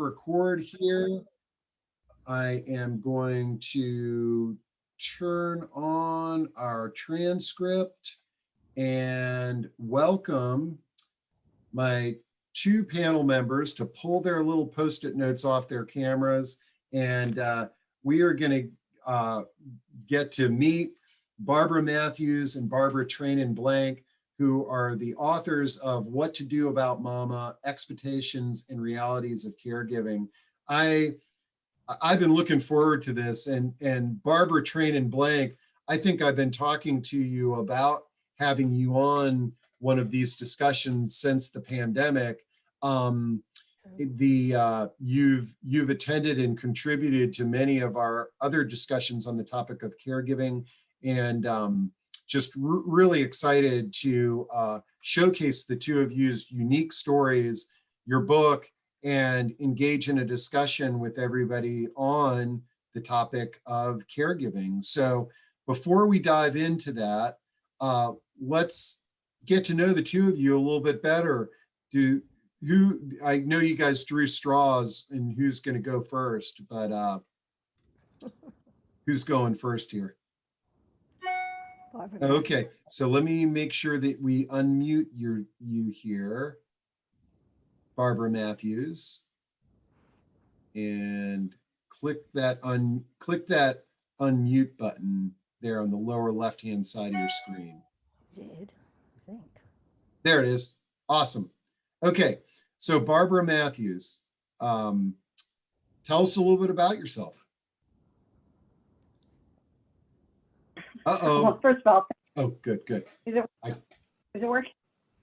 record here. I am going to turn on our transcript and welcome my two panel members to pull their little Post-it notes off their cameras. And we are going to get to meet Barbara Matthews and Barbara Tranin-Blank, who are the authors of What to Do About Mama, Expectations and Realities of Caregiving. I've been looking forward to this, and Barbara Tranin-Blank, I think I've been talking to you about having you on one of these discussions since the pandemic. You've attended and contributed to many of our other discussions on the topic of caregiving, and just really excited to showcase the two of you's unique stories, your book, and engage in a discussion with everybody on the topic of caregiving. So before we dive into that, let's get to know the two of you a little bit better. I know you guys drew straws and who's going to go first, but who's going first here? Okay, so let me make sure that we unmute you here, Barbara Matthews, and click that unmute button there on the lower left-hand side of your screen. Did, I think. There it is. Awesome. Okay, so Barbara Matthews, tell us a little bit about yourself. Uh-oh. Well, first of all, oh, good. Is it working?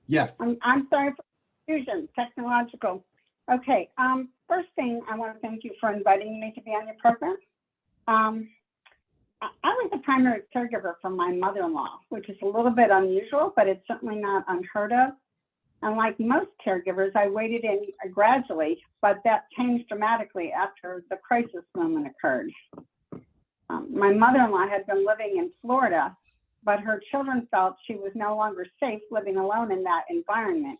Yeah. I'm sorry for confusion, technological. Okay. First thing, I want to thank you for inviting me to be on your program. I was the primary caregiver for my mother-in-law, which is a little bit unusual, but it's certainly not unheard of. And like most caregivers, I waded in gradually, but that changed dramatically after the crisis moment occurred. My mother-in-law had been living in Florida, but her children felt she was no longer safe living alone in that environment.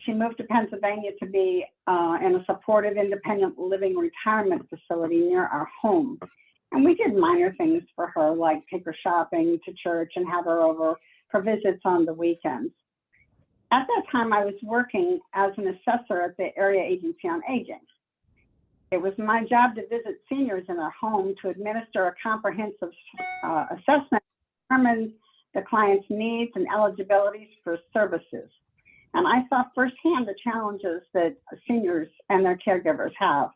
She moved to Pennsylvania to be in a supportive, independent living retirement facility near our home. And we did minor things for her, like take her shopping, to church, and have her over for visits on the weekends. At that time, I was working as an assessor at the Area Agency on Aging. It was my job to visit seniors in their home to administer a comprehensive assessment, determine the client's needs and eligibilities for services. And I saw firsthand the challenges that seniors and their caregivers have.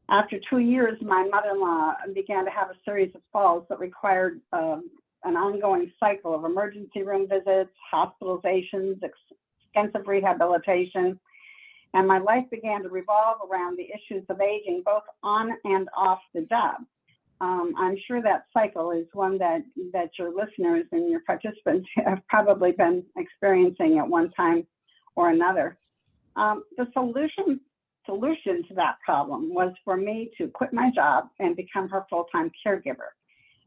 After 2 years, my mother-in-law began to have a series of falls that required an ongoing cycle of emergency room visits, hospitalizations, extensive rehabilitation, and my life began to revolve around the issues of aging, both on and off the job. I'm sure that cycle is one that your listeners and your participants have probably been experiencing at one time or another. The solution to that problem was for me to quit my job and become her full-time caregiver.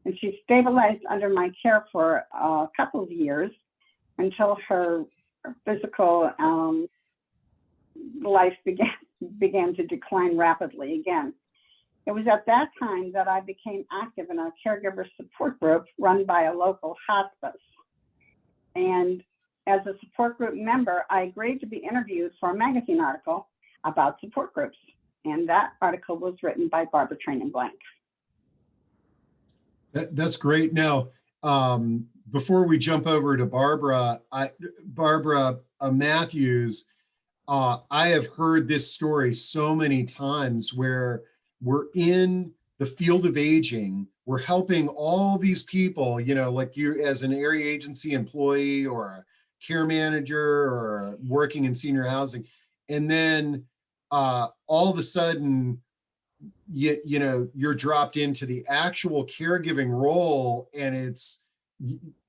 And she stabilized under my care for a couple of years until her physical life began to decline rapidly again. It was at that time that I became active in a caregiver support group run by a local hospice. And as a support group member, I agreed to be interviewed for a magazine article about support groups. And that article was written by Barbara Tranin-Blank. That's great. Now, before we jump over to Barbara, Barbara Matthews, I have heard this story so many times where we're in the field of aging, we're helping all these people, you know, like you as an area agency employee or a care manager or working in senior housing. And then all of a sudden, you know, you're dropped into the actual caregiving role, and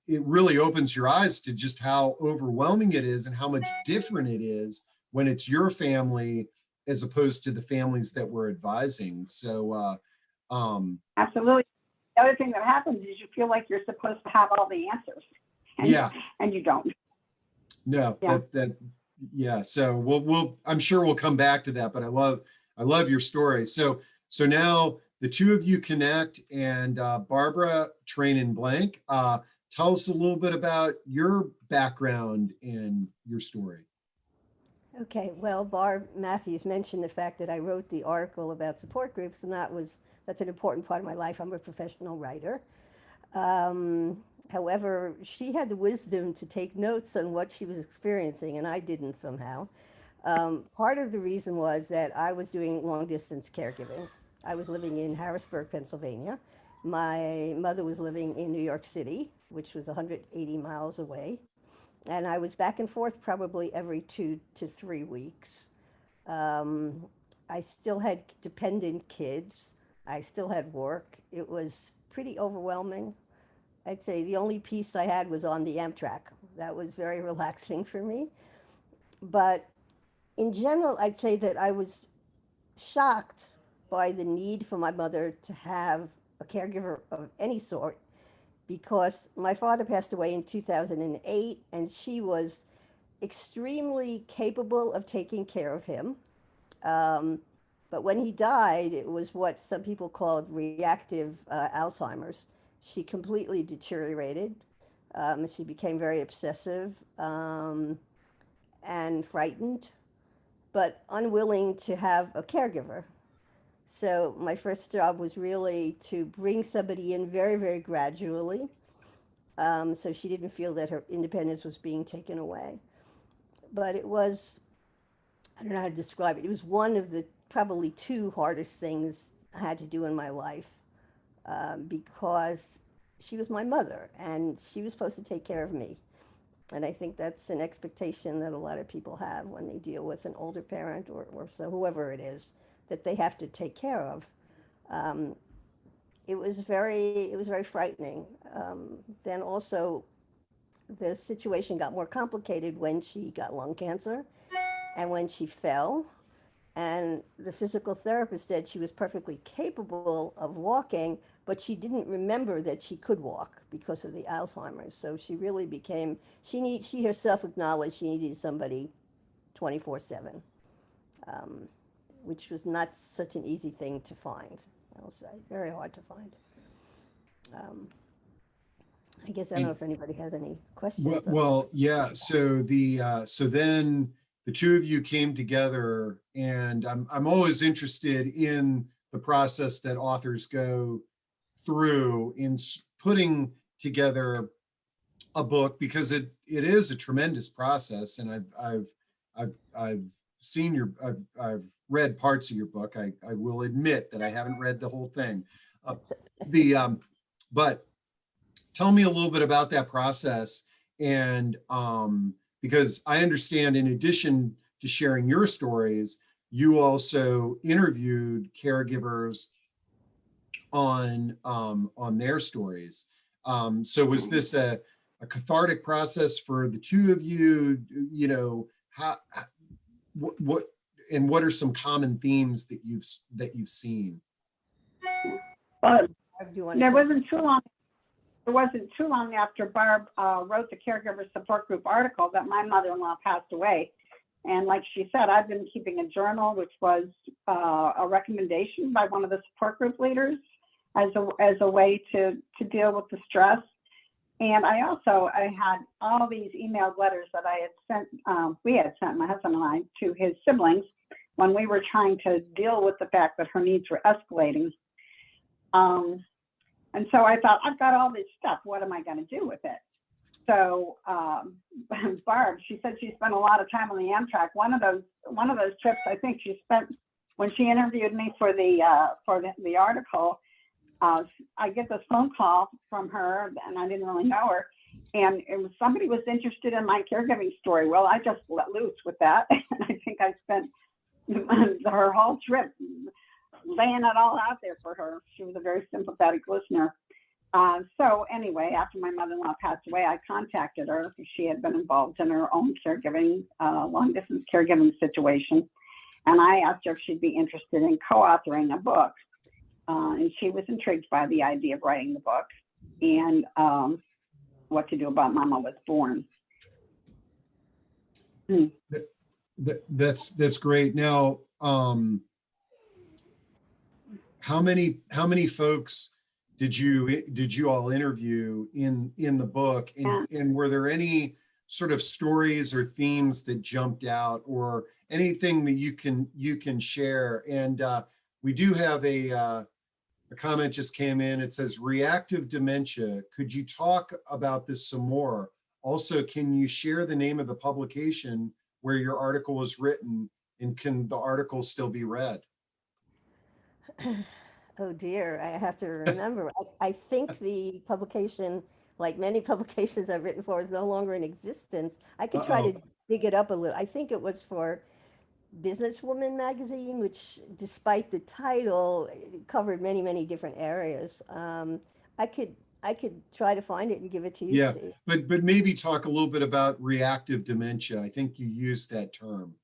it really opens your eyes to just how overwhelming it is and how much different it is when it's your family as opposed to the families that we're advising. So absolutely. The other thing that happens is you feel like you're supposed to have all the answers, and, yeah, and you don't. No, yeah. yeah. So I'm sure we'll come back to that, but I love your story. So now the two of you connect, and Barbara Tranin-Blank, tell us a little bit about your background and your story. Okay, well, Barb Matthews mentioned the fact that I wrote the article about support groups, and that's an important part of my life. I'm a professional writer. However, she had the wisdom to take notes on what she was experiencing, and I didn't somehow. Part of the reason was that I was doing long distance caregiving. I was living in Harrisburg, Pennsylvania. My mother was living in New York City, which was 180 miles away. And I was back and forth probably every 2 to 3 weeks. Um, I still had dependent kids. I still had work. It was pretty overwhelming. I'd say the only peace I had was on the Amtrak. That was very relaxing for me. But in general, I'd say that I was shocked by the need for my mother to have a caregiver of any sort, because my father passed away in 2008, and she was extremely capable of taking care of him. Um, but when he died, it was what some people called reactive Alzheimer's. She completely deteriorated. She became very obsessive and frightened, but unwilling to have a caregiver. So my first job was really to bring somebody in very, very gradually, so she didn't feel that her independence was being taken away. But it was, I don't know how to describe it. It was one of the probably two hardest things I had to do in my life, because she was my mother and she was supposed to take care of me. And I think that's an expectation that a lot of people have when they deal with an older parent, or so whoever it is that they have to take care of. Um, it was very frightening. Then also, the situation got more complicated when she got lung cancer and when she fell. And the physical therapist said she was perfectly capable of walking, but she didn't remember that she could walk because of the Alzheimer's. So she really became, she herself acknowledged she needed somebody 24/7, um, which was not such an easy thing to find, I'll say. Very hard to find. Um, I guess I don't know And if anybody has any well, questions. yeah. So so then the two of you came together, and I'm always interested in the process that authors go through in putting together a book, because it is a tremendous process. And I've seen I've read parts of your book. I will admit that I haven't read the whole thing. Uh, the but tell me a little bit about that process. And because I understand, in addition to sharing your stories, you also interviewed caregivers on their stories. So was this a cathartic process for the two of you? You know, how what and what are some common themes that you've seen? Well, Do you want to there take? wasn't too long. It wasn't too long after Barb wrote the caregiver support group article that my mother-in-law passed away. And like she said, I've been keeping a journal, which was a recommendation by one of the support group leaders as a way to deal with the stress. And I had all these emailed letters that I had sent, we had sent, my husband and I, to his siblings when we were trying to deal with the fact that her needs were escalating. And so I thought, I've got all this stuff. What am I going to do with it? So Barb, she said she spent a lot of time on the Amtrak. One of those trips, I think she spent when she interviewed me for the article. I get this phone call from her, and I didn't really know her, and it was somebody was interested in my caregiving story. Well, I just let loose with that, and I think I spent her whole trip laying it all out there for her. She was a very sympathetic listener. So anyway, after my mother-in-law passed away, I contacted her because she had been involved in her own caregiving, long-distance caregiving situation. And I asked her if she'd be interested in co-authoring a book. And she was intrigued by the idea of writing the book and what to do about Mama Was Born. Mm. That's great. Now, how many folks did you all interview in the book, Yeah. and were there any sort of stories or themes that jumped out, or anything that you can share? And we do have a comment just came in. It says reactive dementia. Could you talk about this some more? Also, can you share the name of the publication where your article was written, and can the article still be read? Oh dear, I have to remember. I think the publication, like many publications I've written for, is no longer in existence. I could try to Uh-oh. dig it up a little. I think it was for Businesswoman magazine, which, despite the title, it covered many, many different areas. I could I could try to find it and give it to you, Yeah, Steve. but maybe talk a little bit about reactive dementia. I think you used that term.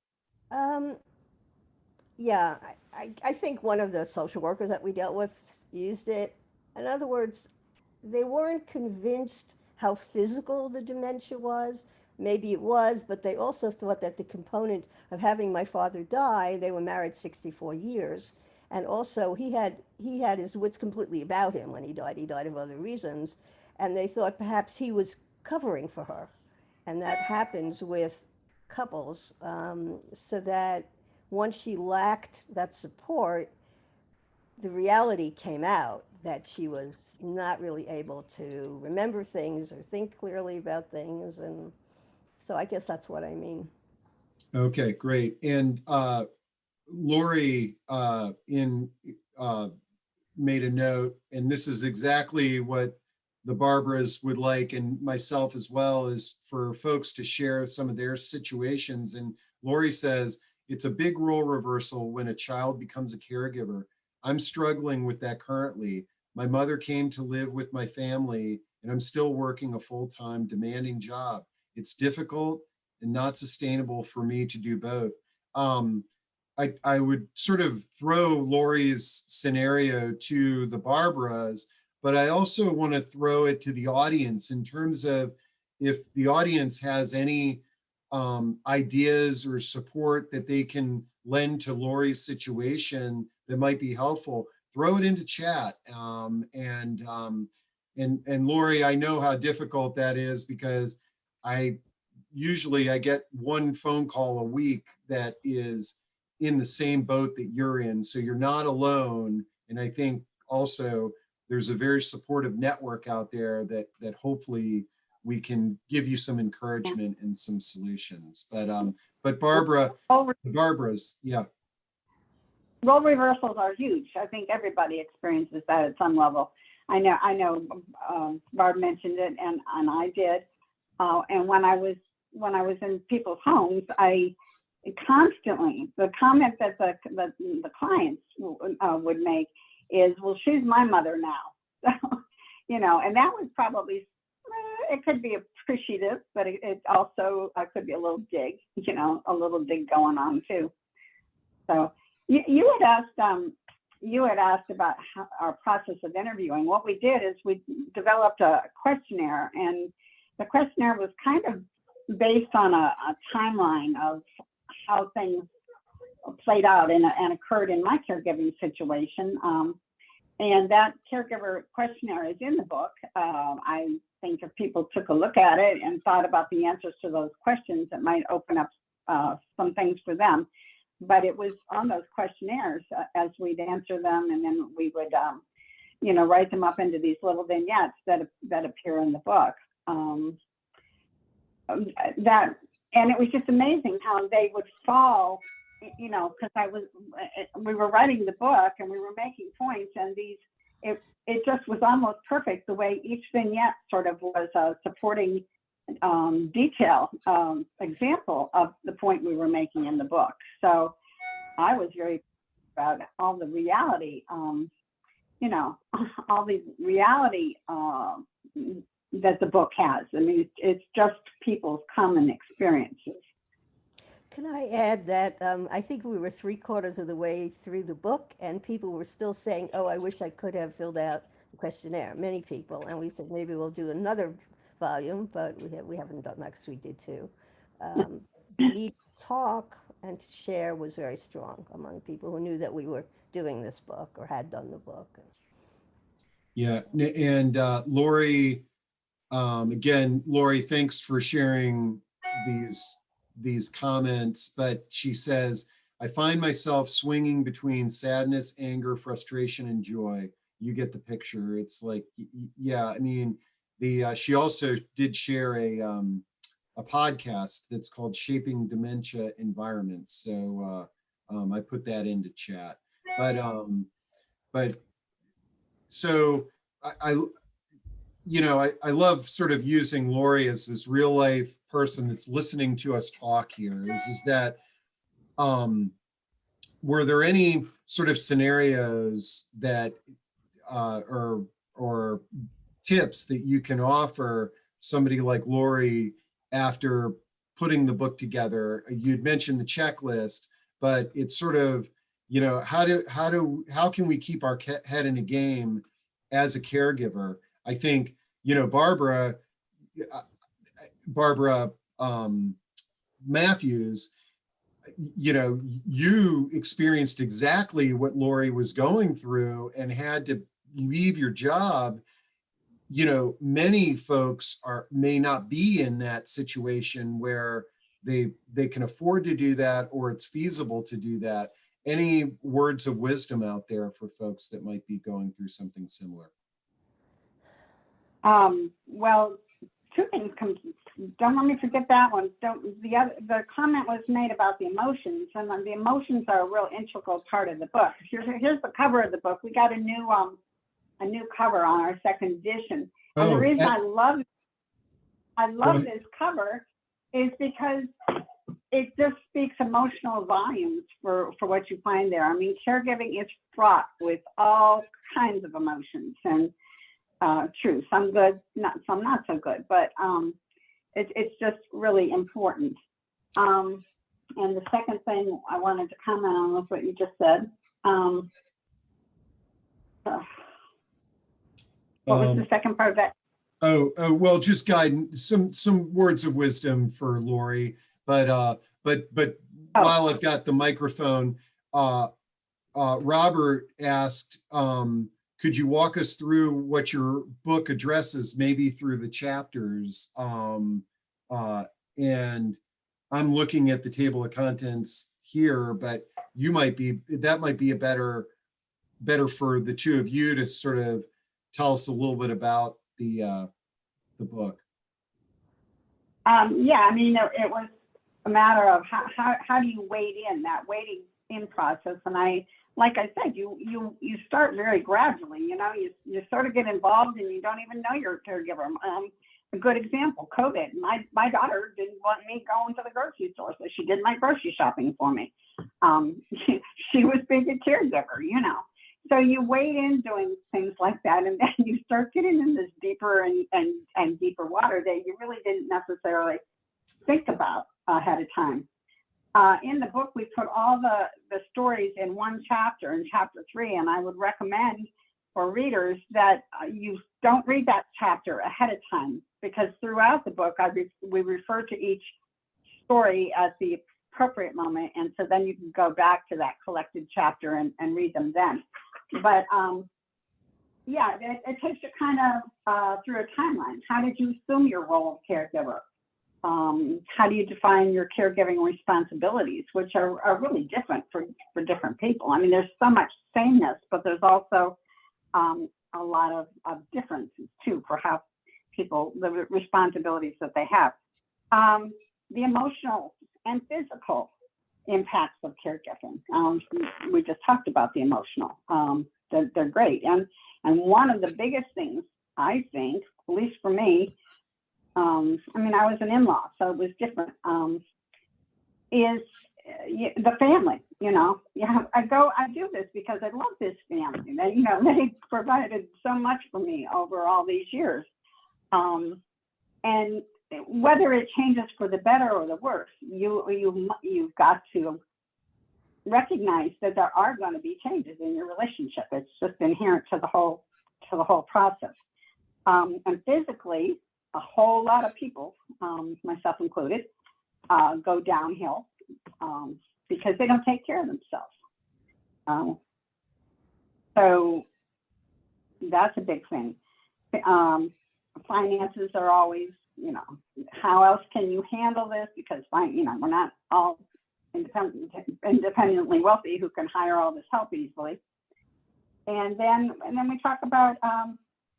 Um, yeah, I think one of the social workers that we dealt with used it. In other words, they weren't convinced how physical the dementia was. Maybe it was, but they also thought that the component of having my father die, they were married 64 years, and also he had his wits completely about him when he died. He died of other reasons, and they thought perhaps he was covering for her, and that happens with couples, so that once she lacked that support, the reality came out that she was not really able to remember things or think clearly about things. And so I guess that's what I mean. Okay, great. And Lori in made a note, and this is exactly what the Barbaras would like, and myself as well, is for folks to share some of their situations. And Lori says, it's a big role reversal when a child becomes a caregiver. I'm struggling with that currently. My mother came to live with my family, and I'm still working a full-time, demanding job. It's difficult and not sustainable for me to do both. Um, I would sort of throw Lori's scenario to the Barbaras, but I also want to throw it to the audience in terms of if the audience has any ideas or support that they can lend to Lori's situation that might be helpful, throw it into chat. And Lori, I know how difficult that is, because I I get one phone call a week that is in the same boat that you're in. So you're not alone. And I think also there's a very supportive network out there that hopefully we can give you some encouragement and some solutions. But Barbara, Role, the Barbaras, yeah. role reversals are huge. I think everybody experiences that at some level. I know, Barb mentioned it, and I did. And when I was in people's homes, I constantly, the comment that the clients would make is, "Well, she's my mother now." So, and that was probably, it could be appreciative, but it also could be a little dig, a little dig going on too. So you had asked about our process of interviewing. What we did is we developed a questionnaire, and the questionnaire was kind of based on a timeline of how things played out and occurred in my caregiving situation. And that caregiver questionnaire is in the book. I think if people took a look at it and thought about the answers to those questions, it might open up some things for them. But it was on those questionnaires as we'd answer them, and then we would, write them up into these little vignettes that appear in the book. And it was just amazing how they would fall, because we were writing the book and we were making points, and it just was almost perfect the way each vignette sort of was a supporting detail example of the point we were making in the book. So I was very proud about all the reality, all the reality that the book has. I mean, it's just people's common experiences. Can I add that I think we were 3/4 of the way through the book, and people were still saying, "Oh, I wish I could have filled out the questionnaire." Many people, and we said maybe we'll do another volume, but we haven't done that because we did two. the need to talk and to share was very strong among people who knew that we were doing this book or had done the book. Yeah, and Lori, again, Lori, thanks for sharing these comments. But she says, I find myself swinging between sadness, anger, frustration, and joy. You get the picture. It's like, yeah, I mean, she also did share a podcast that's called Shaping Dementia Environments. So I put that into chat. But so I I love sort of using Lori as this real life person that's listening to us talk here. Is that were there any sort of scenarios that or tips that you can offer somebody like Lori after putting the book together? You'd mentioned the checklist, but it's sort of, how can we keep our head in a game as a caregiver? I think, Barbara Matthews, you experienced exactly what Lori was going through and had to leave your job. Many folks may not be in that situation where they can afford to do that, or it's feasible to do that. Any words of wisdom out there for folks that might be going through something similar? Well, two things don't let me forget that one. The comment was made about the emotions, and the emotions are a real integral part of the book. Here's the cover of the book. We got a new cover on our second edition. And the reason I love this cover is because it just speaks emotional volumes for what you find there. I mean, caregiving is fraught with all kinds of emotions, and true, some good, some not so good, but it's just really important. And the second thing I wanted to comment on was what you just said. What was the second part of that? Well, just guidance, some words of wisdom for Lori. But while I've got the microphone, Robert asked, could you walk us through what your book addresses, maybe through the chapters? And I'm looking at the table of contents here, but that might be a better for the two of you to sort of tell us a little bit about the book. Yeah, I mean, it was a matter of how do you wade in that waiting in process, and like I said, you start very gradually. You sort of get involved and you don't even know you're a caregiver. A good example, COVID. My daughter didn't want me going to the grocery store, so she did my grocery shopping for me. She was being a caregiver, So you wade in doing things like that, and then you start getting in this deeper and deeper water that you really didn't necessarily think about ahead of time. In the book, we put all the stories in one chapter, in chapter 3, and I would recommend for readers that you don't read that chapter ahead of time, because throughout the book, we refer to each story at the appropriate moment, and so then you can go back to that collected chapter and read them then. But yeah, it takes you kind of through a timeline. How did you assume your role of caregiver? How do you define your caregiving responsibilities, which are really different for different people? I mean, there's so much sameness, but there's also a lot of differences too for how people, the responsibilities that they have. The emotional and physical impacts of caregiving. We just talked about the emotional. They're great. And one of the biggest things, I think, at least for me, I mean, I was an in-law, so it was different, is the family. I do this because I love this family. They provided so much for me over all these years. And whether it changes for the better or the worse, you've got to recognize that there are going to be changes in your relationship. It's just inherent to the whole process. And physically, a whole lot of people, myself included, go downhill because they don't take care of themselves. So that's a big thing. Finances are always, how else can you handle this? Because we're not all independently wealthy who can hire all this help easily. And then we talk about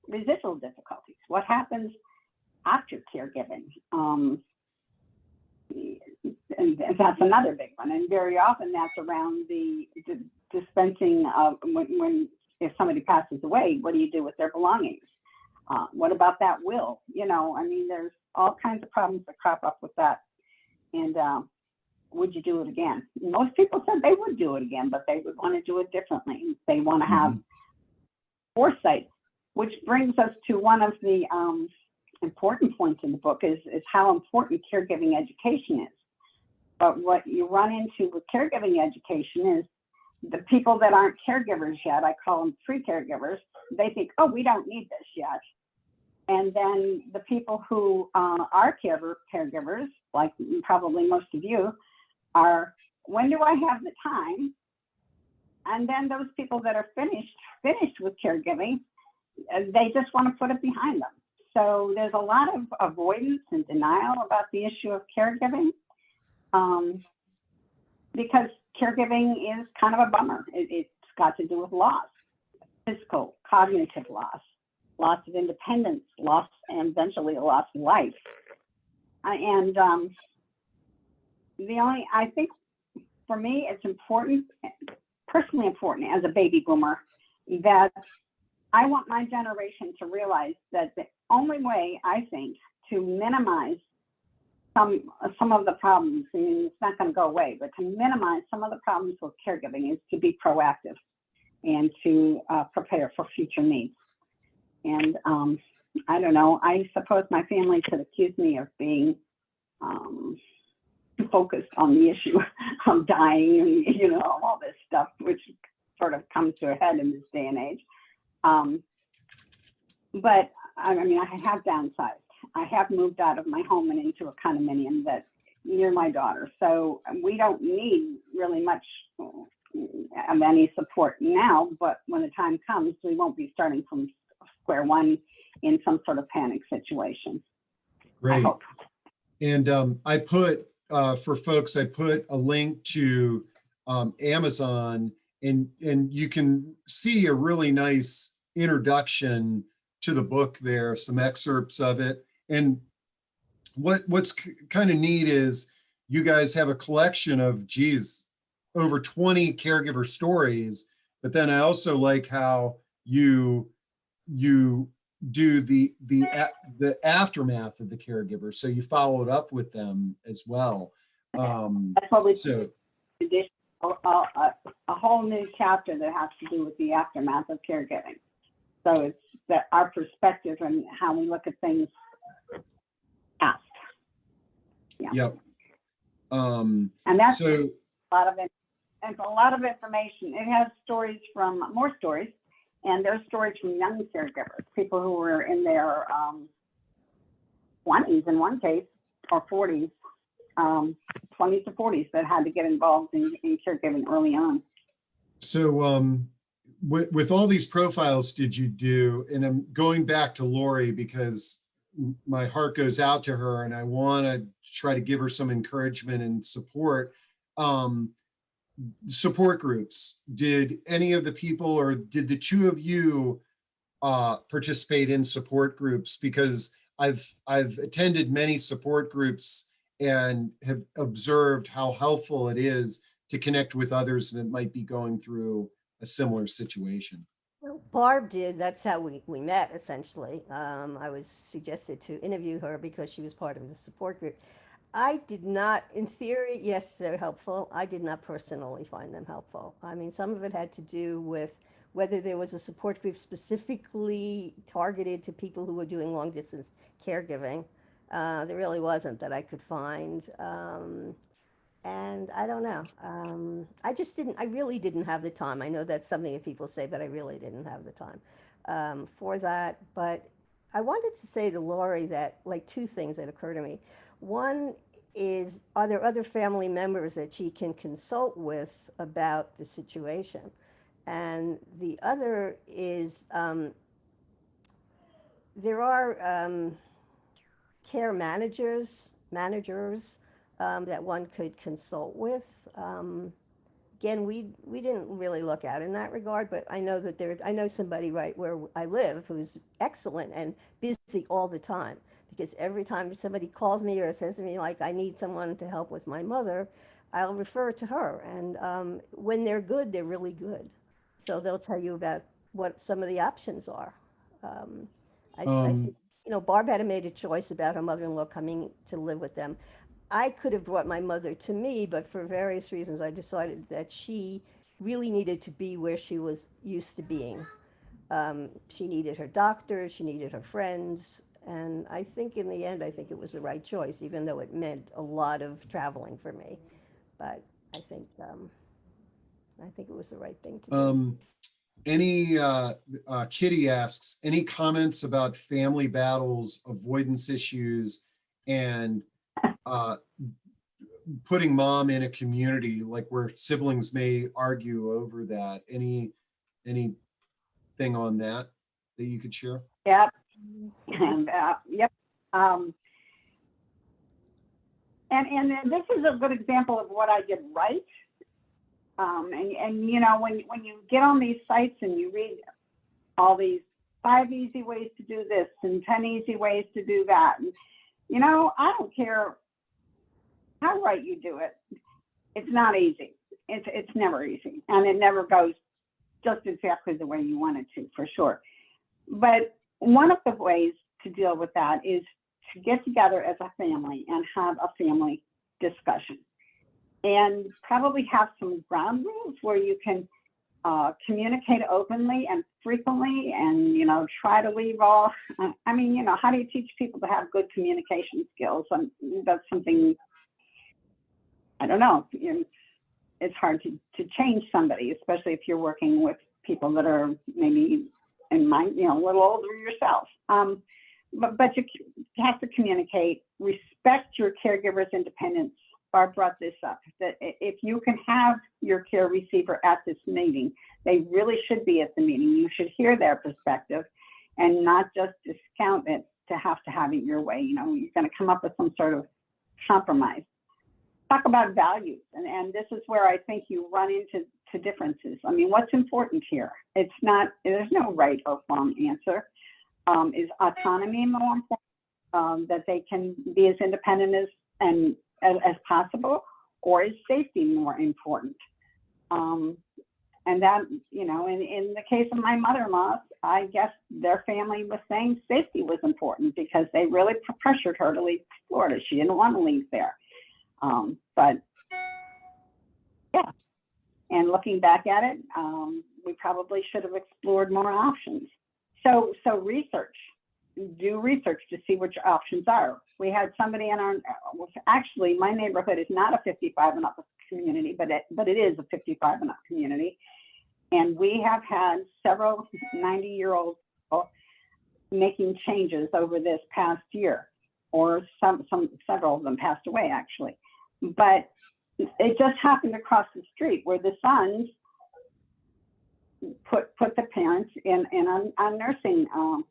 residual difficulties. What happens after caregiving? And that's another big one. And very often that's around the dispensing of if somebody passes away, what do you do with their belongings? What about that will? There's all kinds of problems that crop up with that. And would you do it again? Most people said they would do it again, but they would want to do it differently. They want to have foresight, which brings us to one of the important points in the book is how important caregiving education is. But what you run into with caregiving education is the people that aren't caregivers yet, I call them pre-caregivers, they think, oh, we don't need this yet. And then the people who are caregivers, like probably most of you, are, when do I have the time? And then those people that are finished with caregiving, they just want to put it behind them. So there's a lot of avoidance and denial about the issue of caregiving because caregiving is kind of a bummer. It's got to do with loss, physical, cognitive loss of independence, loss, and eventually a loss of life. And I think for me, it's important, personally important as a baby boomer, that I want my generation to realize that the only way, I think, to minimize some of the problems, it's not going to go away, but to minimize some of the problems with caregiving is to be proactive and to prepare for future needs. And I don't know, I suppose my family could accuse me of being focused on the issue of dying and, all this stuff, which sort of comes to a head in this day and age. But I have downsized. I have moved out of my home and into a condominium that near my daughter. So we don't need really much of any support now, but when the time comes, we won't be starting from square one in some sort of panic situation. Great. I hope. And I put, for folks, I put a link to Amazon, and you can see a really nice introduction to the book there, some excerpts of it. And what's kind of neat is you guys have a collection of, over 20 caregiver stories, but then I also like how you do the aftermath of the caregiver. So you followed up with them as well. That's what we did. A whole new chapter that has to do with the aftermath of caregiving. So it's that our perspective and how we look at things past. Yeah. Yep. And that's so a lot of information. It has more stories, and there's stories from young caregivers, people who were in their 20s in one case, or 40s, 20s to 40s, that had to get involved in caregiving early on. So with all these profiles did you do, and I'm going back to Lori because my heart goes out to her and I want to try to give her some encouragement and support. Support groups, did any of the people, or did the two of you participate in support groups? Because I've attended many support groups and have observed how helpful it is to connect with others that might be going through a similar situation. Well, Barb did. That's how we met, essentially. I was suggested to interview her because she was part of the support group. I did not, in theory, yes, they're helpful. I did not personally find them helpful. Some of it had to do with whether there was a support group specifically targeted to people who were doing long distance caregiving. There really wasn't that I could find. And I don't know. I really didn't have the time. I know that's something that people say, but I really didn't have the time for that. But I wanted to say to Lori that, like, two things that occur to me. One, is, are there other family members that she can consult with about the situation? And the other is, there are care managers that one could consult with. Again, we didn't really look out in that regard, but I know that I know somebody right where I live who's excellent and busy all the time. Because every time somebody calls me or says to me, like, I need someone to help with my mother, I'll refer to her. And when they're good, they're really good. So they'll tell you about what some of the options are. Um, I think, Um, Barb had made a choice about her mother-in-law coming to live with them. I could have brought my mother to me, but for various reasons, I decided that she really needed to be where she was used to being. She needed her doctor, she needed her friends, and I think in the end, I think it was the right choice, even though it meant a lot of traveling for me. But I think I think it was the right thing to do. um, any Kitty asks, any comments about family battles, avoidance issues, and uh, putting mom in a community like where siblings may argue over that? Anything on that you could share? Yep. And yep. And this is a good example of what I did right. And when you get on these sites and you read all these 5 easy ways to do this and 10 easy ways to do that, and I don't care how right you do it. It's not easy. It's never easy, and it never goes just exactly the way you want it to, for sure. But one of the ways to deal with that is to get together as a family and have a family discussion, and probably have some ground rules where you can communicate openly and frequently, and try to leave all. How do you teach people to have good communication skills? That's something, I don't know. It's hard to change somebody, especially if you're working with people that are maybe a little older yourself. But you have to communicate, respect your caregiver's independence. Barb brought this up, that if you can have your care receiver at this meeting, they really should be at the meeting. You should hear their perspective and not just discount it to have it your way. You're going to come up with some sort of compromise. Talk about values, and this is where I think you run into differences. What's important here? There's no right or wrong answer. Is autonomy more important, that they can be as independent as possible, or is safety more important? And that, in the case of my mother-in-law, I guess their family was saying safety was important because they really pressured her to leave Florida. She didn't want to leave there. But yeah, and looking back at it, we probably should have explored more options. So do research to see which options are. We had somebody actually, my neighborhood is not a 55 and up community, but it is a 55 and up community. And we have had several 90-year-olds making changes over this past year, or several of them passed away actually. But it just happened across the street where the sons put the parents in a nursing,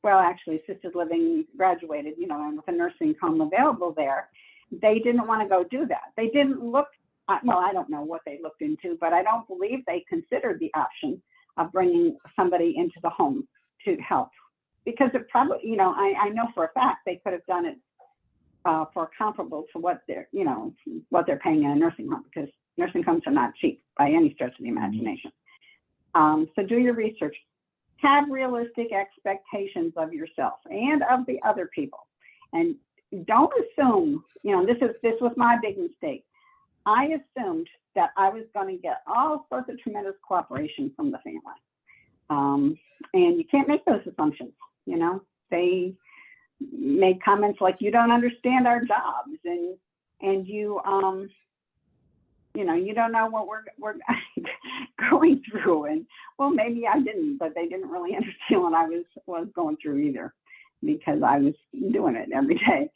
actually assisted living, graduated, and with a nursing home available there. They didn't want to go do that. They didn't look, I don't know what they looked into, but I don't believe they considered the option of bringing somebody into the home to help, because it probably, I know for a fact they could have done it for comparable to what they're paying in a nursing home, because nursing homes are not cheap by any stretch of the imagination. So do your research. Have realistic expectations of yourself and of the other people, and don't assume. This was my big mistake. I assumed that I was going to get all sorts of tremendous cooperation from the family, and you can't make those assumptions. They made comments like, "You don't understand our jobs," and you you don't know what we're going through. And maybe I didn't, but they didn't really understand what I was going through either, because I was doing it every day.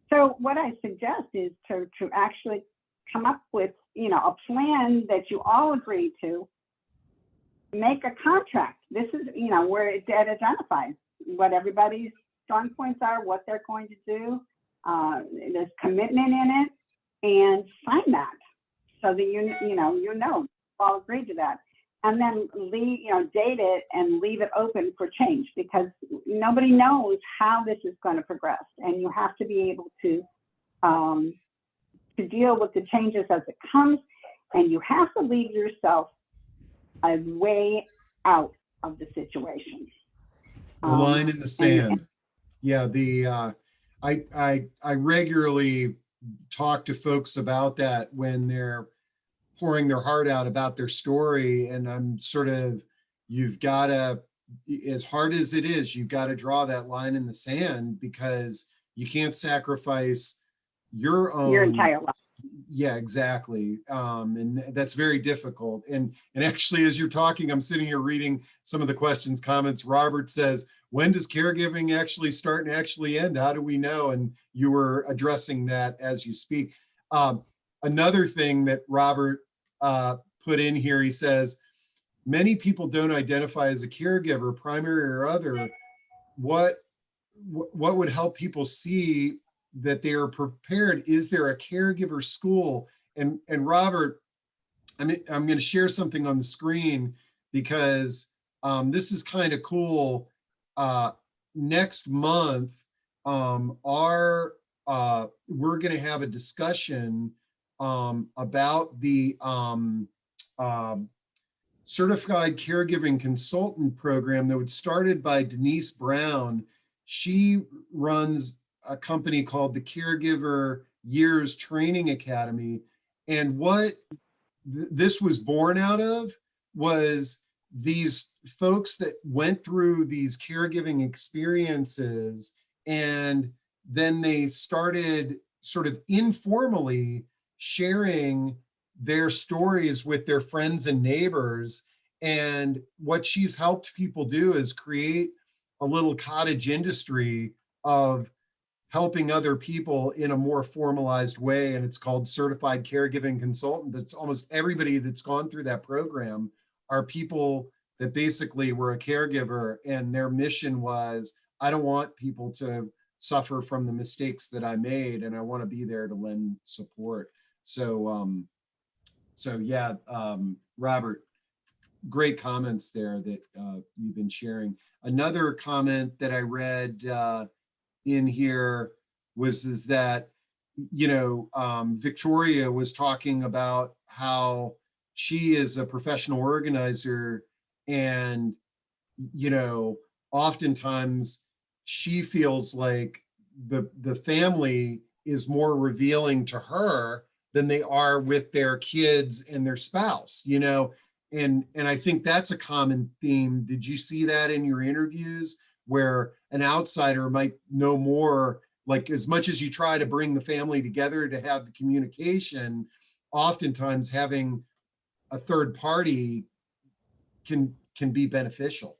So what I suggest is to actually come up with, a plan that you all agree to, make a contract. This is, where it identifies what everybody's strong points are, what they're going to do. There's commitment in it, and sign that so that you all agree to that. And then date it and leave it open for change, because nobody knows how this is going to progress, and you have to be able to deal with the changes as it comes, and you have to leave yourself a way out of the situation. The line in the sand. Yeah, I regularly talk to folks about that when they're pouring their heart out about their story, and I'm sort of, you've got to, as hard as it is, you've got to draw that line in the sand, because you can't sacrifice your entire life. Yeah, exactly. And that's very difficult. And actually, as you're talking, I'm sitting here reading some of the questions, comments. Robert says, when does caregiving actually start and actually end? How do we know? And you were addressing that as you speak. Another thing that Robert put in here, he says, many people don't identify as a caregiver, primary or other. What would help people see that they are prepared? Is there a caregiver school? And Robert, I'm going to share something on the screen, because this is kind of cool. Next month, we're going to have a discussion about the certified caregiving consultant program that was started by Denise Brown. She runs a company called the Caregiver Years Training Academy. And what this was born out of was these folks that went through these caregiving experiences, and then they started sort of informally sharing their stories with their friends and neighbors. And what she's helped people do is create a little cottage industry of helping other people in a more formalized way. And it's called Certified Caregiving Consultant. But it's almost everybody that's gone through that program are people that basically were a caregiver, and their mission was, I don't want people to suffer from the mistakes that I made, and I want to be there to lend support. So, yeah, Robert, great comments there that you've been sharing. Another comment that I read in here is that, Victoria was talking about how she is a professional organizer, and, oftentimes she feels like the family is more revealing to her than they are with their kids and their spouse, and I think that's a common theme. Did you see that in your interviews, where an outsider might know more, like, as much as you try to bring the family together to have the communication, oftentimes having a third party can be beneficial?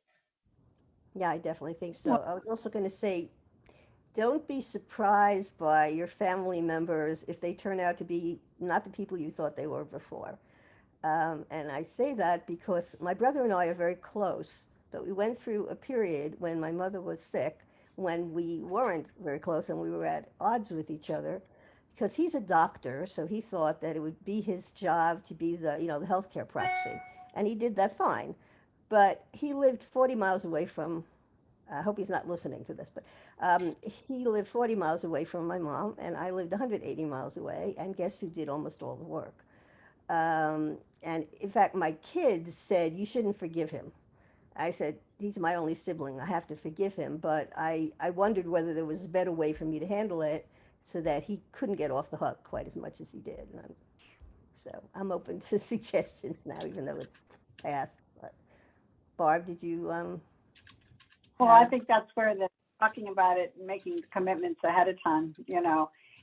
Yeah, I definitely think so. I was also going to say, don't be surprised by your family members if they turn out to be not the people you thought they were before. And I say that because my brother and I are very close, but we went through a period when my mother was sick, when we weren't very close and we were at odds with each other, because he's a doctor, so he thought that it would be his job to be the healthcare proxy, and he did that fine. But he lived 40 miles away from, I hope he's not listening to this, but he lived 40 miles away from my mom, and I lived 180 miles away, and guess who did almost all the work? And in fact, my kids said, you shouldn't forgive him. I said, he's my only sibling. I have to forgive him. But I wondered whether there was a better way for me to handle it so that he couldn't get off the hook quite as much as he did. So I'm open to suggestions now, even though it's past. But Barb, did you Well, I think that's where the talking about it, making commitments ahead of time,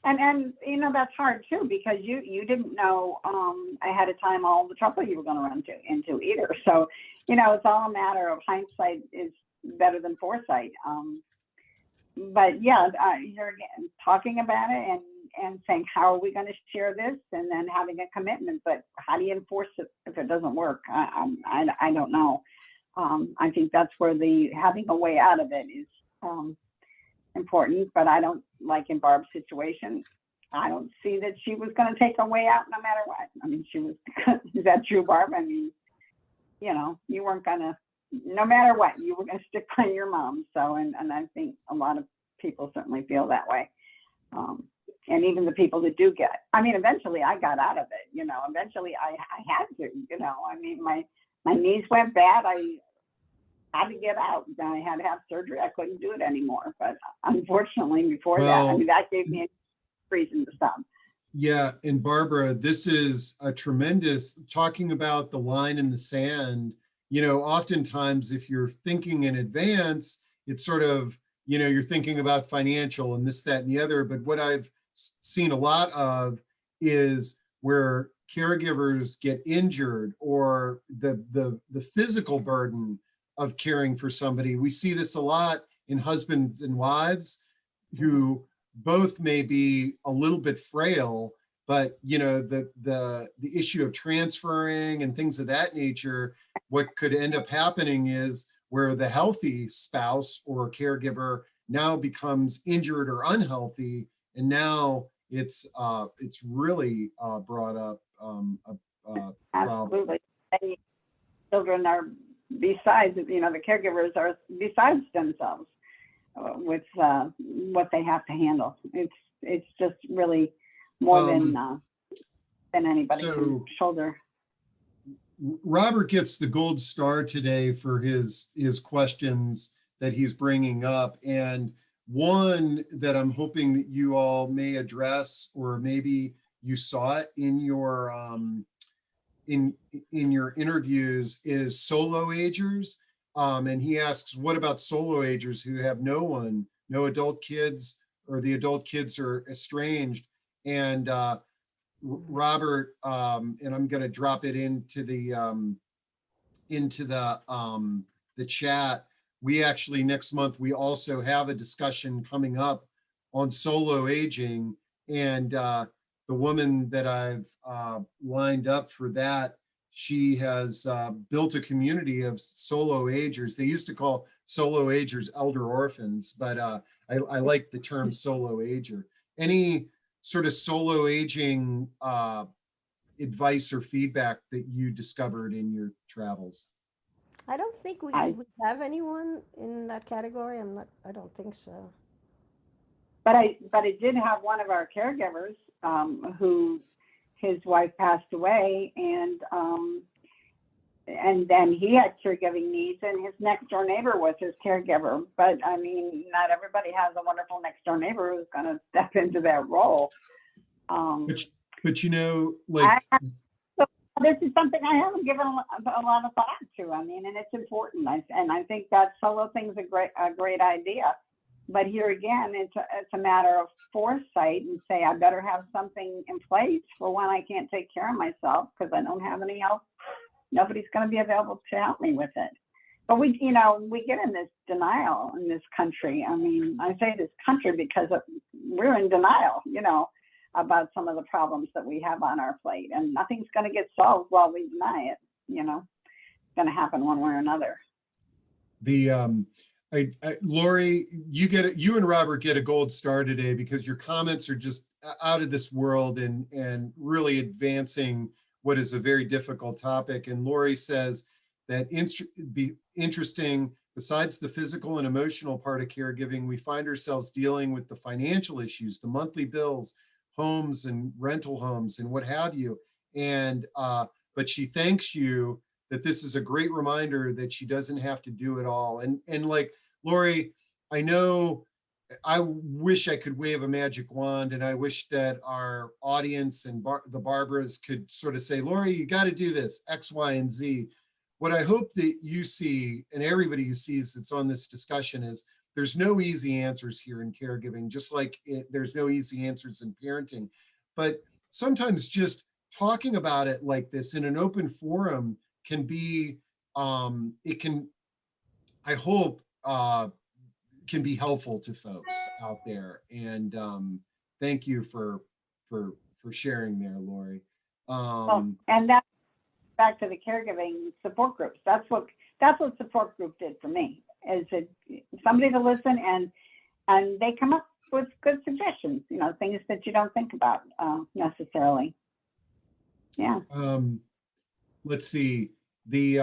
and that's hard too, because you didn't know ahead of time all the trouble you were going to run into either. So, it's all a matter of hindsight is better than foresight. but yeah, you're again talking about it and saying, how are we going to share this, and then having a commitment. But how do you enforce it if it doesn't work? I don't know. I think that's where the having a way out of it is important. But I don't, like in Barb's situation, I don't see that she was going to take a way out no matter what. I mean, she was. Is that true, Barb? I mean, you know, you weren't going to, no matter what, you were going to stick by your mom. So, and I think a lot of people certainly feel that way. And even the people that do get, I mean, eventually I got out of it, you know, eventually I had to, you know, I mean, my knees went bad. I had to get out. I had to have surgery. I couldn't do it anymore. But unfortunately, before that, I mean, that gave me a reason to stop. Yeah. And Barbara, this is a tremendous, talking about the line in the sand. You know, oftentimes if you're thinking in advance, it's sort of, you know, you're thinking about financial and this, that, and the other. But what I've seen a lot of is where caregivers get injured, or the physical burden of caring for somebody. We see this a lot in husbands and wives who both may be a little bit frail, but you know, the issue of transferring and things of that nature, what could end up happening is where the healthy spouse or caregiver now becomes injured or unhealthy, and now it's really brought up a problem. Absolutely. And children are, besides, you know, the caregivers are besides themselves with what they have to handle. It's just really more than anybody can shoulder. Robert gets the gold star today for his questions that he's bringing up, and one that I'm hoping that you all may address, or maybe you saw it in your in your interviews, is solo agers. And he asks, what about solo agers who have no one, no adult kids, or the adult kids are estranged? And Robert, and I'm going to drop it into the chat. We actually, next month, we also have a discussion coming up on solo aging, and the woman that I've lined up for that, she has built a community of solo agers. They used to call solo agers elder orphans, but I like the term solo ager. Any sort of solo aging advice or feedback that you discovered in your travels? I don't think we have anyone in that category. I don't think so. But I did have one of our caregivers who, his wife passed away, and then he had caregiving needs, and his next door neighbor was his caregiver. But I mean, not everybody has a wonderful next door neighbor who's going to step into that role. But you know, like, this is something I haven't given a lot of thought to. I mean, and it's important. And I think that solo thing's a great idea. But here again, it's a matter of foresight, and say, I better have something in place for when I can't take care of myself because I don't have any help. Nobody's going to be available to help me with it. But we get in this denial in this country. I mean, I say this country because we're in denial, you know, about some of the problems that we have on our plate, and nothing's going to get solved while we deny it. You know, it's going to happen one way or another. Lori, you and Robert get a gold star today because your comments are just out of this world and really advancing what is a very difficult topic. And Lori says that be interesting, besides the physical and emotional part of caregiving, we find ourselves dealing with the financial issues, the monthly bills, homes and rental homes and what have you. And but she thanks you that this is a great reminder that she doesn't have to do it all. And like, Lori, I know, I wish I could wave a magic wand, and I wish that our audience and the Barbaras could sort of say, Lori, you got to do this, X, Y, and Z. What I hope that you see, and everybody who sees that's on this discussion, is there's no easy answers here in caregiving, just like there's no easy answers in parenting. But sometimes just talking about it like this in an open forum can be, it can, I hope, can be helpful to folks out there. And thank you for sharing there, Lori. Well, and that's back to the caregiving support groups. That's what support group did for me, is it somebody to listen, and they come up with good suggestions, things that you don't think about necessarily. Yeah. Let's see. We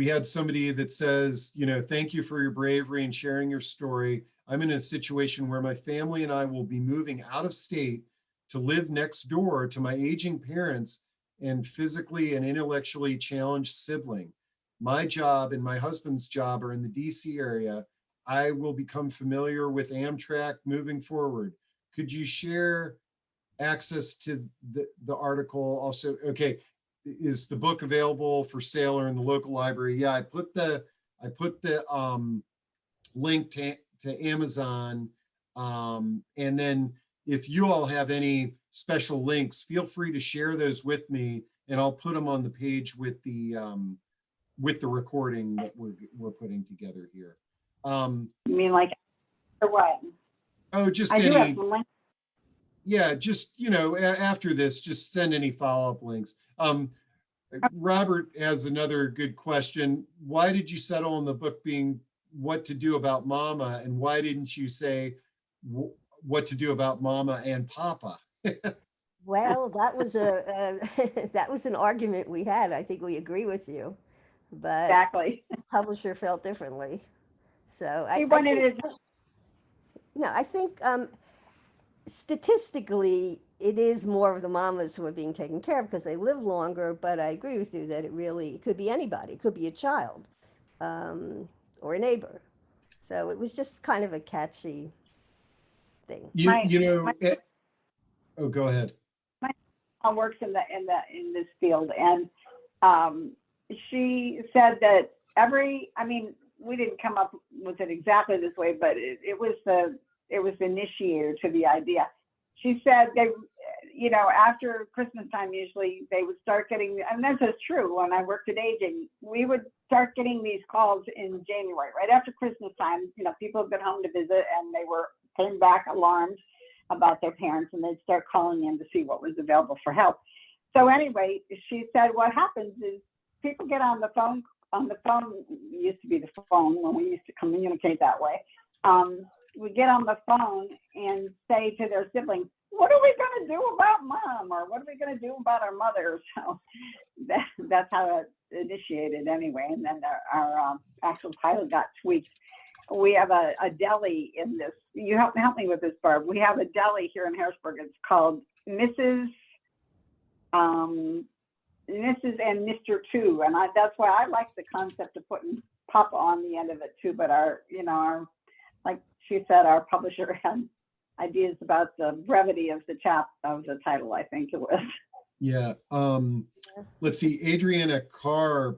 had somebody that says, thank you for your bravery and sharing your story. I'm in a situation where my family and I will be moving out of state to live next door to my aging parents and physically and intellectually challenged sibling. My job and my husband's job are in the DC area. I will become familiar with Amtrak moving forward. Could you share access to the article also? Okay. Is the book available for sale or in the local library? Yeah, I put the link to Amazon. And then if you all have any special links, feel free to share those with me, and I'll put them on the page with the recording that we're putting together here. You mean like, or what? Oh, just I any. do have some links. Yeah, just after this, just send any follow-up links. Robert has another good question. Why did you settle on the book being What to Do About Mama, and why didn't you say What to Do About Mama and Papa? Well, that was that was an argument we had. I think we agree with you, but Exactly. the publisher felt differently. So He I wanted think, it. I think statistically, it is more of the mamas who are being taken care of because they live longer. But I agree with you that it could be anybody. It could be a child or a neighbor. So it was just kind of a catchy thing. Oh, go ahead. My mom works in this field, and she said that we didn't come up with it exactly this way, but it was the initiator to the idea. She said they, after Christmas time, usually they would start getting, and this is true, when I worked at aging, we would start getting these calls in January, right after Christmas time. People have been home to visit, and they came back alarmed about their parents, and they'd start calling in to see what was available for help. So anyway, she said what happens is people get on the phone, used to be the phone when we used to communicate that way. We get on the phone and say to their siblings, what are we going to do about mom? Or what are we going to do about our mother? So that's how it initiated anyway. And then our actual title got tweaked. We have a deli in this. You help me with this, Barb. We have a deli here in Harrisburg. It's called Mrs. and Mr. Two. And that's why I like the concept of putting Papa on the end of it too. But our, like she said, our publisher had ideas about the brevity of the title, I think it was. Yeah. Let's see. Adriana Carr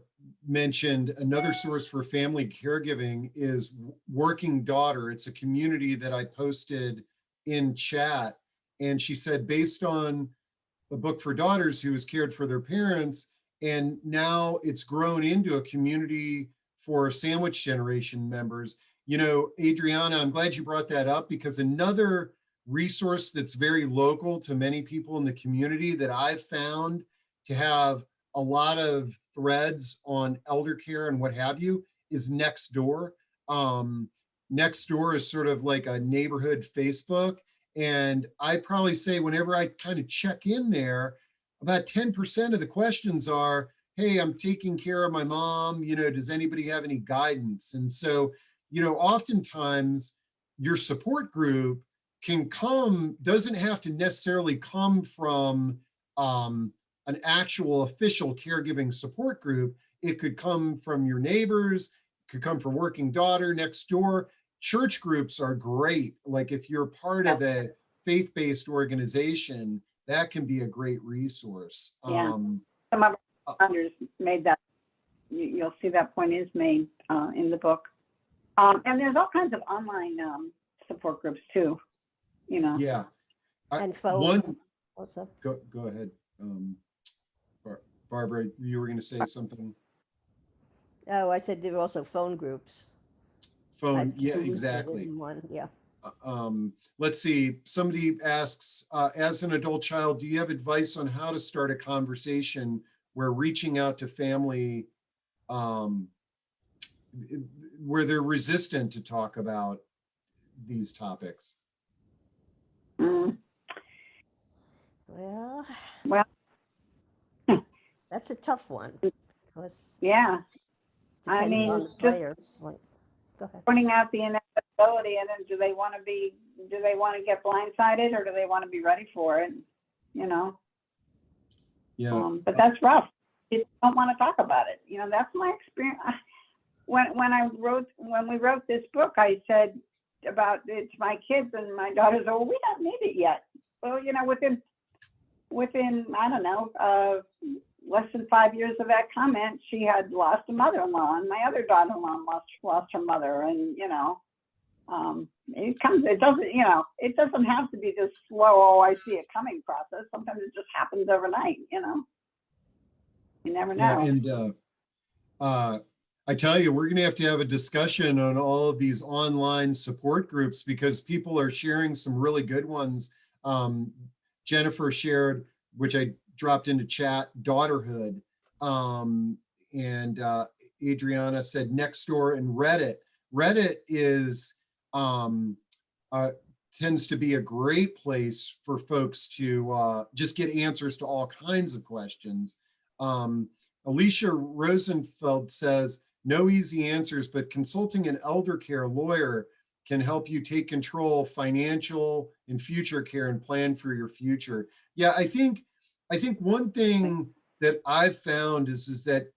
mentioned another source for family caregiving is Working Daughter. It's a community that I posted in chat. And she said, based on a book for daughters who has cared for their parents, and now it's grown into a community for sandwich generation members. Adriana, I'm glad you brought that up, because another resource that's very local to many people in the community that I've found to have a lot of threads on elder care and what have you is Nextdoor. Nextdoor is sort of like a neighborhood Facebook. And I probably say whenever I kind of check in there, about 10% of the questions are, hey, I'm taking care of my mom, does anybody have any guidance? And so, oftentimes your support group doesn't have to necessarily come from an actual official caregiving support group. It could come from your neighbors, could come from Working Daughter, Nextdoor. Church groups are great. Like if you're part of a faith-based organization, that can be a great resource. Yeah. Some of our founders made that. You'll see that point is made in the book. And there's all kinds of online support groups too, Yeah. And phone also. Go ahead. Barbara, you were going to say something? Oh, I said there were also phone groups. phone. I've Yeah, deleted exactly. it in one, yeah. Let's see. Somebody asks, as an adult child, do you have advice on how to start a conversation where reaching out to family, um, where they're resistant to talk about these topics? Mm. Well, Well, that's a tough one because yeah. I depending mean, on the just players. Like, go ahead. pointing out the inevitability, and then do they want to get blindsided, or do they want to be ready for it? You know, Yeah. but that's rough. People don't want to talk about it. You know, that's my experience. When we wrote this book, I said about it to my kids, and my daughters, oh, we don't need it yet. Well, you know, within I don't know, less than 5 years of that comment, she had lost a mother-in-law, and my other daughter-in-law lost her mother, and you know, it doesn't have to be this slow, oh, I see it coming process. Sometimes it just happens overnight. You know, you never Yeah. know. And I tell you, we're going to have a discussion on all of these online support groups because people are sharing some really good ones. Jennifer shared, which I dropped into chat, Daughterhood. And Adriana said Nextdoor and Reddit. Reddit is tends to be a great place for folks to just get answers to all kinds of questions. Alicia Rosenfeld says, no easy answers, but consulting an elder care lawyer can help you take control, financial and future care, and plan for your future. Yeah, I think one thing that I've found is that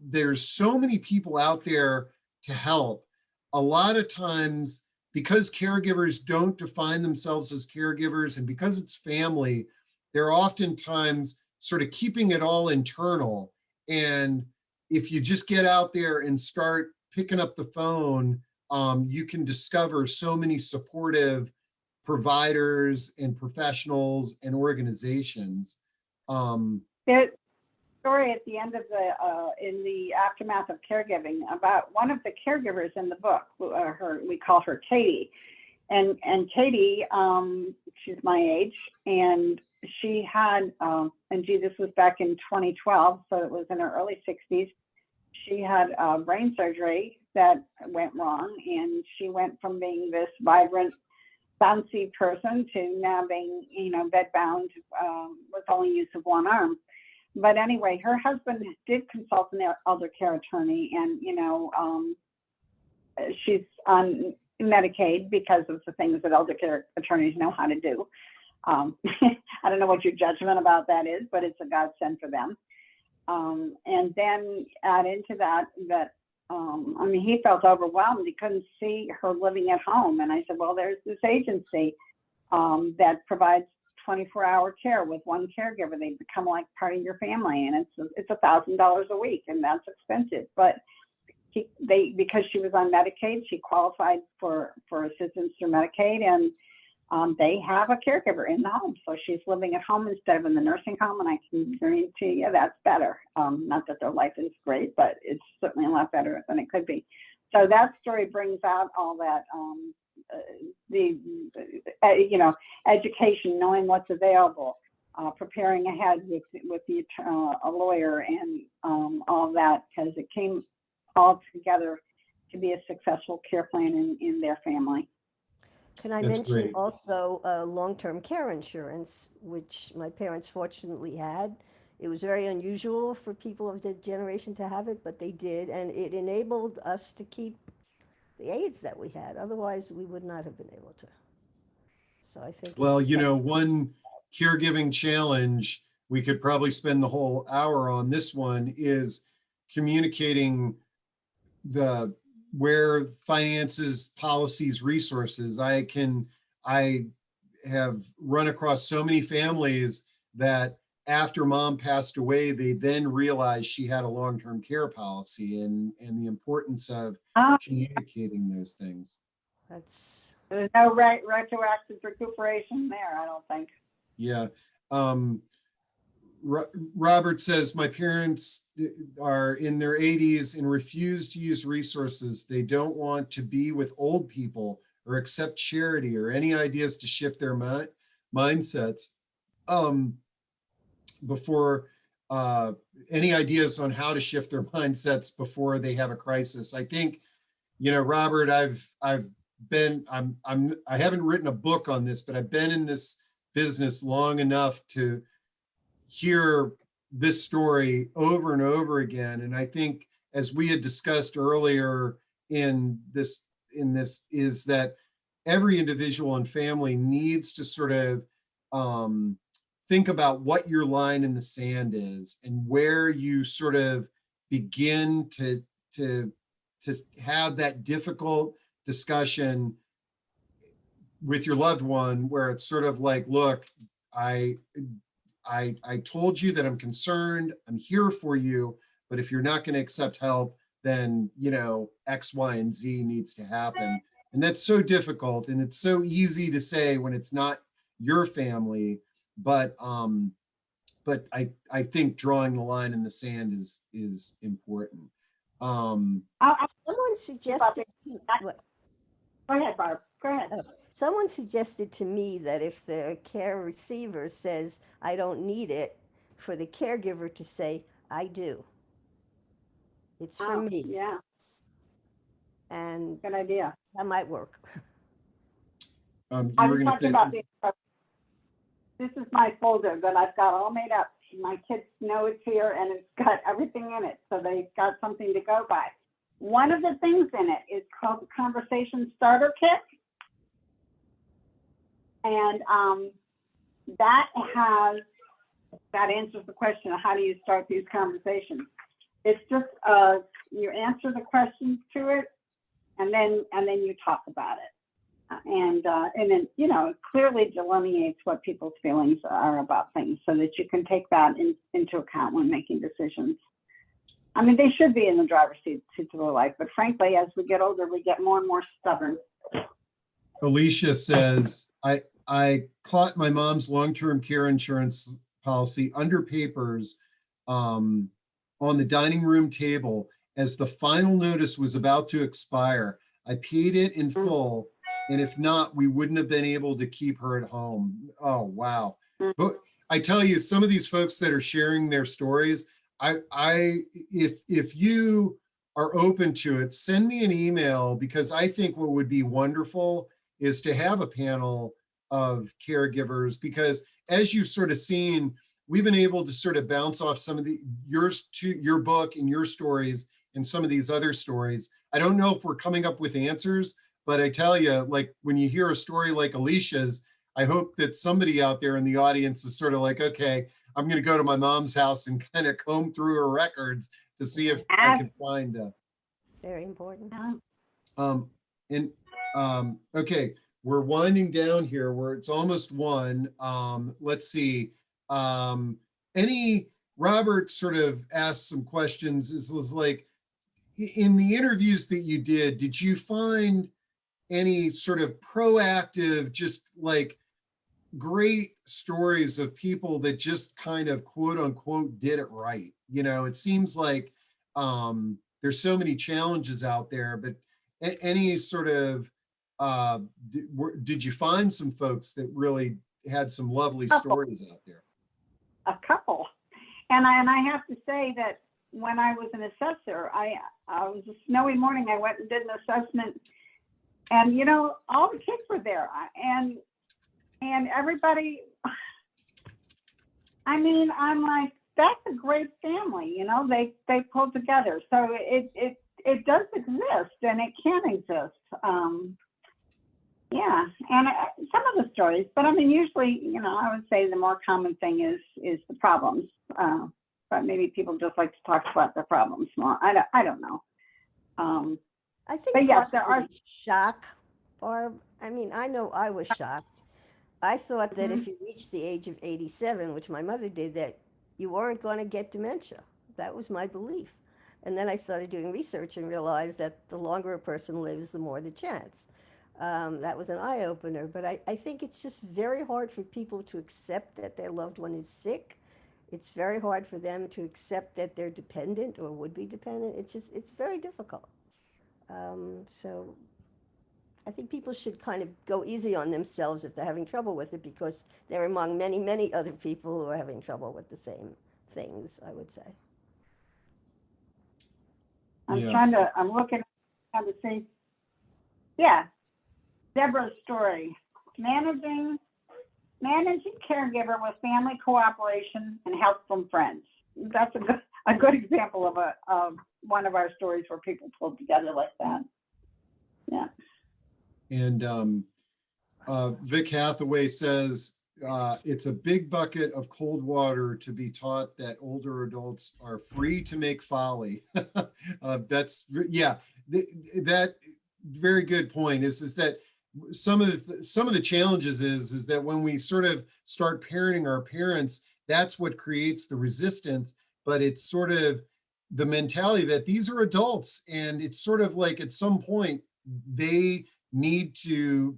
there's so many people out there to help. A lot of times, because caregivers don't define themselves as caregivers, and because it's family, they're oftentimes sort of keeping it all internal. And if you just get out there and start picking up the phone, you can discover so many supportive providers and professionals and organizations. There's a story at the end of in the aftermath of caregiving about one of the caregivers in the book. We call her Katie, and Katie, she's my age, and she had, this was back in 2012, so it was in her early 60s. She had brain surgery that went wrong, and she went from being this vibrant, bouncy person to now being, bedbound with only use of one arm. But anyway, her husband did consult an elder care attorney, and she's on Medicaid because of the things that elder care attorneys know how to do. I don't know what your judgment about that is, but it's a godsend for them. And then add into that, he felt overwhelmed. He couldn't see her living at home. And I said, well, there's this agency that provides 24-hour care with one caregiver. They become like part of your family, and it's $1,000 a week, and that's expensive. But because she was on Medicaid, she qualified for assistance through Medicaid, and they have a caregiver in the home. So she's living at home instead of in the nursing home, and I can guarantee you that's better. Not that their life is great, but it's certainly a lot better than it could be. So that story brings out all that, education, knowing what's available, preparing ahead with a lawyer, and all of that, because it came all together to be a successful care plan in their family. Can I That's mention great. also long-term care insurance, which my parents fortunately had. It was very unusual for people of the generation to have it, but they did, and it enabled us to keep the aids that we had. Otherwise, we would not have been able to. So I think Well, it's one caregiving challenge, we could probably spend the whole hour on this one, is communicating where finances, policies, resources. I have run across so many families that after mom passed away, they then realized she had a long-term care policy, and the importance of communicating those things. There's no retroactive recuperation there, I don't think. Yeah. Robert says, my parents are in their 80s and refuse to use resources. They don't want to be with old people or accept charity or any ideas to shift their mindsets before any ideas on how to shift their mindsets before they have a crisis. I think, Robert, I haven't written a book on this, but I've been in this business long enough to hear this story over and over again. And I think, as we had discussed earlier in this, is that every individual and family needs to sort of think about what your line in the sand is and where you sort of begin to have that difficult discussion with your loved one, where it's sort of like, look, I told you that I'm concerned, I'm here for you, but if you're not going to accept help, then, X, Y, and Z needs to happen. And that's so difficult. And it's so easy to say when it's not your family, but I think drawing the line in the sand is important. Someone suggested. What? Go ahead, Barb. Go ahead. Oh, someone suggested to me that if the care receiver says, I don't need it, for the caregiver to say, I do. It's for me. Yeah. And good idea. That might work. You I were was going to talking say about something? this is my folder that I've got all made up. My kids know it's here and it's got everything in it, so they've got something to go by. One of the things in it is called the Conversation Starter Kit. And that answers the question of how do you start these conversations. It's just you answer the questions to it, and then you talk about it. And then, it clearly delineates what people's feelings are about things so that you can take that into account when making decisions. I mean, they should be in the driver's seat of their life, but frankly, as we get older, we get more and more stubborn. Alicia says, I caught my mom's long-term care insurance policy under papers on the dining room table as the final notice was about to expire. I paid it in full, and if not, we wouldn't have been able to keep her at home. Oh, wow. But I tell you, some of these folks that are sharing their stories, if you are open to it, send me an email, because I think what would be wonderful is to have a panel of caregivers, because as you've sort of seen, we've been able to sort of bounce off some of your book and your stories and some of these other stories. I don't know if we're coming up with answers, but I tell you, like, when you hear a story like Alicia's, I hope that somebody out there in the audience is sort of like, okay, I'm going to go to my mom's house and kind of comb through her records to see if I can find very important. Okay, we're winding down here where it's almost one. Let's see. Robert sort of asked some questions. This was like, in the interviews that you did you find any sort of proactive, just like great stories of people that just kind of quote unquote did it right? It seems like there's so many challenges out there, but any sort of did you find some folks that really had some lovely stories out there? A couple. And I have to say that when I was an assessor, I was a snowy morning, I went and did an assessment, and all the kids were there, and everybody, I mean, I'm like, that's a great family, they pulled together. So it does exist, and it can exist. Yeah, and some of the stories, but I mean, usually, I would say the more common thing is the problems. But maybe people just like to talk about their problems more. I don't know. I think, but yes, there are shock, Barb. I mean, I know I was shocked. I thought that if you reached the age of 87, which my mother did, that you weren't going to get dementia. That was my belief. And then I started doing research and realized that the longer a person lives, the more the chance. That was an eye-opener. But I think it's just very hard for people to accept that their loved one is sick It's very hard for them to accept that they're dependent or would be dependent. It's very difficult. So I think people should kind of go easy on themselves if they're having trouble with it, because they're among many, many other people who are having trouble with the same things, I would say. Yeah. I'm looking to see. Yeah, Deborah's story. Managing caregiver with family cooperation and help from friends. That's a good example of one of our stories where people pulled together like that. Yeah. And Vic Hathaway says, it's a big bucket of cold water to be taught that older adults are free to make folly. That very good point is that some of the challenges is that when we sort of start parenting our parents, that's what creates the resistance. But it's sort of the mentality that these are adults, and it's sort of like at some point they need to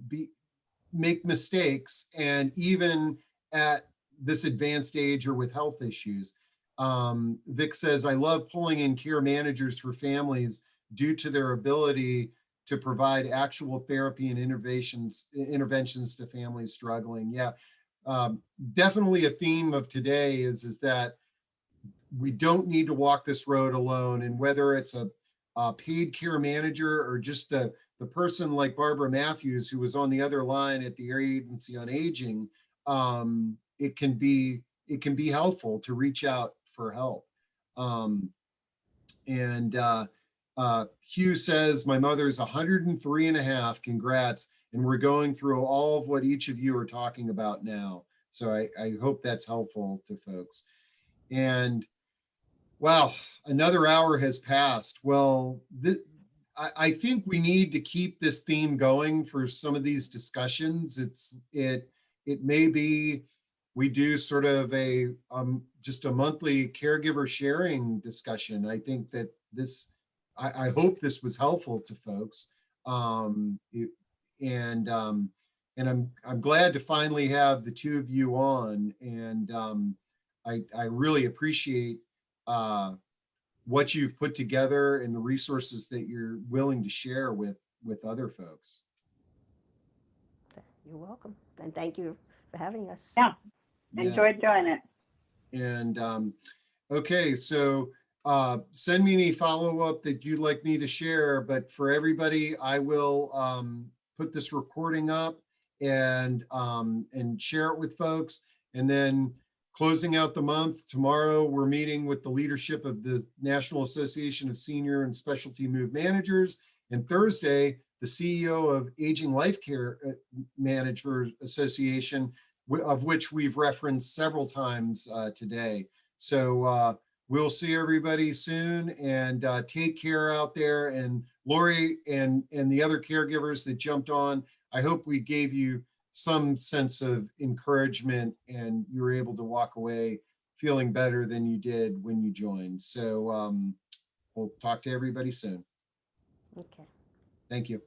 make mistakes, and even at this advanced age or with health issues. Vic says, I love pulling in care managers for families due to their ability to provide actual therapy and interventions to families struggling. Yeah, definitely a theme of today is that we don't need to walk this road alone. And whether it's a paid care manager or just the person like Barbara Matthews, who was on the other line at the Area Agency on Aging, it can be helpful to reach out for help. And Hugh says, my mother's 103 and a half. Congrats. And we're going through all of what each of you are talking about now. So I hope that's helpful to folks. And wow, another hour has passed. Well, I think we need to keep this theme going for some of these discussions. It may be we do sort of just a monthly caregiver sharing discussion. I think that I hope this was helpful to folks. And I'm glad to finally have the two of you on. And I really appreciate what you've put together and the resources that you're willing to share with other folks. You're welcome. And thank you for having us. Yeah. Enjoyed doing it. And okay, so send me any follow-up that you'd like me to share, but for everybody, I will put this recording up and share it with folks. And then closing out the month, tomorrow we're meeting with the leadership of the National Association of Senior and Specialty Move Managers, and Thursday, the CEO of Aging Life Care Managers Association, of which we've referenced several times today. So we'll see everybody soon, and take care out there. And Lori and the other caregivers that jumped on, I hope we gave you some sense of encouragement and you were able to walk away feeling better than you did when you joined. So we'll talk to everybody soon. Okay. Thank you.